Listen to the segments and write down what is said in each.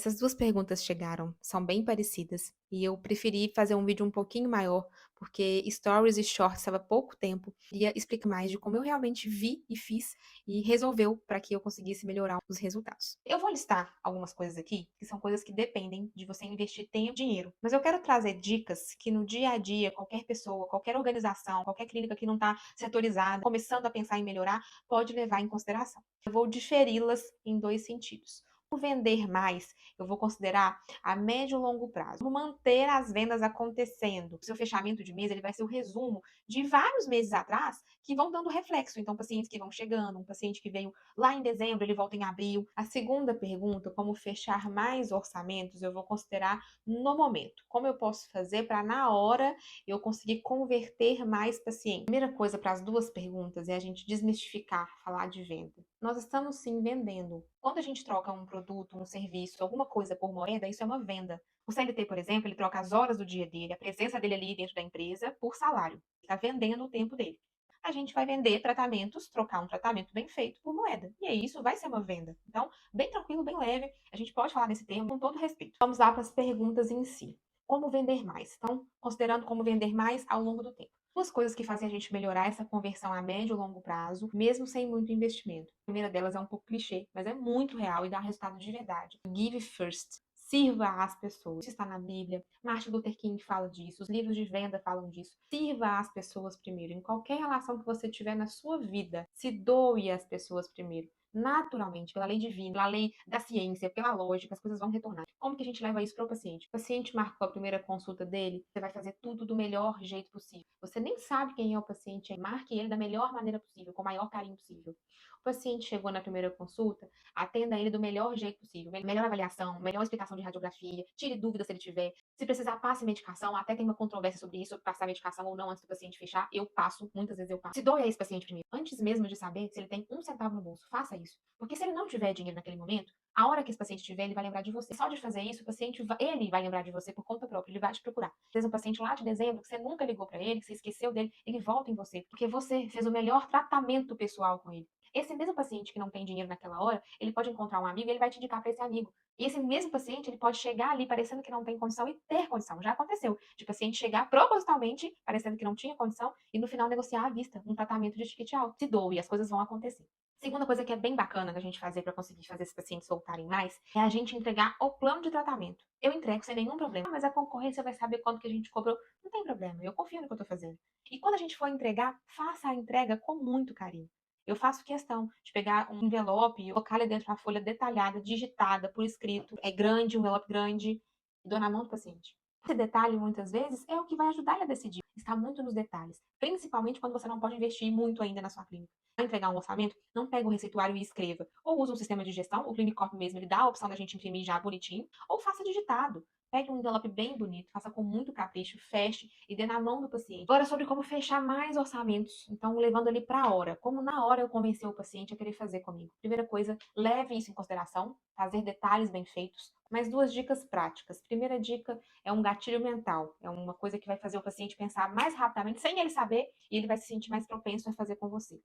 Essas 2 perguntas chegaram, são bem parecidas, e eu preferi fazer um vídeo um pouquinho maior, porque stories e shorts estava pouco tempo, queria explicar mais de como eu realmente vi e fiz, e resolveu para que eu conseguisse melhorar os resultados. Eu vou listar algumas coisas aqui, que são coisas que dependem de você investir tempo e dinheiro, mas eu quero trazer dicas que no dia a dia, qualquer pessoa, qualquer organização, qualquer clínica que não está setorizada, começando a pensar em melhorar, pode levar em consideração. Eu vou diferi-las em 2 sentidos. O vender mais, eu vou considerar a médio e longo prazo. Como manter as vendas acontecendo. O seu fechamento de mês, ele vai ser o resumo de vários meses atrás que vão dando reflexo. Então, pacientes que vão chegando, um paciente que veio lá em dezembro, ele volta em abril. A segunda pergunta, como fechar mais orçamentos, eu vou considerar no momento. Como eu posso fazer para, na hora, eu conseguir converter mais pacientes? Primeira coisa para as 2 perguntas é a gente desmistificar, falar de venda. Nós estamos sim vendendo. Quando a gente troca um produto, um serviço, alguma coisa por moeda, isso é uma venda. O CLT, por exemplo, ele troca as horas do dia dele, a presença dele ali dentro da empresa, por salário. Ele está vendendo o tempo dele. A gente vai vender tratamentos, trocar um tratamento bem feito por moeda. E aí isso vai ser uma venda. Então, bem tranquilo, bem leve. A gente pode falar nesse termo com todo respeito. Vamos lá para as perguntas em si. Como vender mais? Então, considerando como vender mais ao longo do tempo. Duas coisas que fazem a gente melhorar essa conversão a médio e longo prazo, mesmo sem muito investimento. A primeira delas é um pouco clichê, mas é muito real e dá resultado de verdade. Give first. Sirva às pessoas. Isso está na Bíblia. Martin Luther King fala disso. Os livros de venda falam disso. Sirva às pessoas primeiro. Em qualquer relação que você tiver na sua vida, se doe às pessoas primeiro. Naturalmente, pela lei divina, pela lei da ciência, pela lógica, as coisas vão retornar. Como que a gente leva isso para o paciente? O paciente marcou a primeira consulta dele, você vai fazer tudo do melhor jeito possível. Você nem sabe quem é o paciente, marque ele da melhor maneira possível, com o maior carinho possível. O paciente chegou na primeira consulta, atenda ele do melhor jeito possível. Melhor avaliação, melhor explicação de radiografia, tire dúvidas se ele tiver. Se precisar, passe medicação. Até tem uma controvérsia sobre isso, sobre passar medicação ou não antes do paciente fechar. Eu passo, muitas vezes eu passo. Se doe a esse paciente primeiro. Antes mesmo de saber se ele tem um centavo no bolso, faça isso. Porque se ele não tiver dinheiro naquele momento, a hora que esse paciente tiver, ele vai lembrar de você. Só de fazer isso, o paciente, ele vai lembrar de você por conta própria, ele vai te procurar. Às vezes um paciente lá de dezembro, que você nunca ligou para ele, que você esqueceu dele, ele volta em você, porque você fez o melhor tratamento pessoal com ele. Esse mesmo paciente que não tem dinheiro naquela hora, ele pode encontrar um amigo e ele vai te indicar para esse amigo. E esse mesmo paciente, ele pode chegar ali parecendo que não tem condição e ter condição. Já aconteceu de paciente chegar propositalmente, parecendo que não tinha condição, e no final negociar à vista um tratamento de ticket alto. Se doe, as coisas vão acontecer. Segunda coisa que é bem bacana da gente fazer para conseguir fazer esses pacientes voltarem mais é a gente entregar o plano de tratamento. Eu entrego sem nenhum problema, mas a concorrência vai saber quanto que a gente cobrou. Não tem problema, eu confio no que eu estou fazendo. E quando a gente for entregar, faça a entrega com muito carinho. Eu faço questão de pegar um envelope, colocar ali dentro uma folha detalhada, digitada, por escrito, é grande, um envelope grande, e dou na mão do paciente. Esse detalhe, muitas vezes, é o que vai ajudar ele a decidir. Está muito nos detalhes, principalmente quando você não pode investir muito ainda na sua clínica. Para entregar um orçamento, não pega o receituário e escreva. Ou usa um sistema de gestão, o Clinicorp mesmo, ele dá a opção da gente imprimir já bonitinho, ou faça digitado. Pegue um envelope bem bonito, faça com muito capricho, feche e dê na mão do paciente. Agora, sobre como fechar mais orçamentos. Então, levando ele para a hora. Como na hora eu convencer o paciente a querer fazer comigo? Primeira coisa, leve isso em consideração, fazer detalhes bem feitos. Mais 2 dicas práticas. Primeira dica é um gatilho mental. É uma coisa que vai fazer o paciente pensar mais rapidamente, sem ele saber, e ele vai se sentir mais propenso a fazer com você.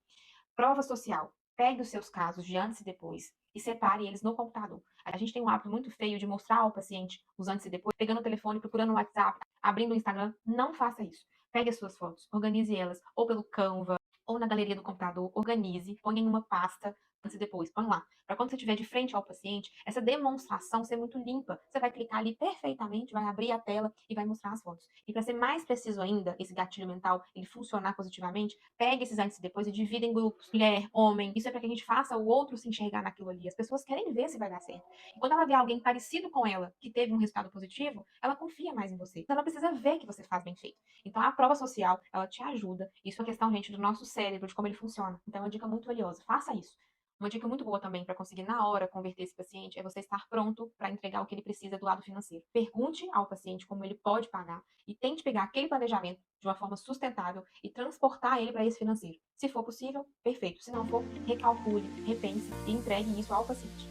Prova social. Pegue os seus casos de antes e depois e separe eles no computador. A gente tem um hábito muito feio de mostrar ao paciente os antes e depois, pegando o telefone, procurando o WhatsApp, abrindo o Instagram. Não faça isso. Pegue as suas fotos, organize elas, ou pelo Canva, ou na galeria do computador, organize, ponha em uma pasta antes e depois, põe lá. Para quando você estiver de frente ao paciente, essa demonstração ser muito limpa. Você vai clicar ali perfeitamente, vai abrir a tela e vai mostrar as fotos. E para ser mais preciso ainda, esse gatilho mental, ele funcionar positivamente, pegue esses antes e depois e divida em grupos, mulher, homem. Isso é para que a gente faça o outro se enxergar naquilo ali. As pessoas querem ver se vai dar certo. E quando ela vê alguém parecido com ela, que teve um resultado positivo, ela confia mais em você. Ela precisa ver que você faz bem feito. Então a prova social, ela te ajuda. Isso é questão, gente, do nosso cérebro, de como ele funciona. Então é uma dica muito valiosa. Faça isso. Uma dica muito boa também para conseguir na hora converter esse paciente é você estar pronto para entregar o que ele precisa do lado financeiro. Pergunte ao paciente como ele pode pagar e tente pegar aquele planejamento de uma forma sustentável e transportar ele para esse financeiro. Se for possível, perfeito. Se não for, recalcule, repense e entregue isso ao paciente.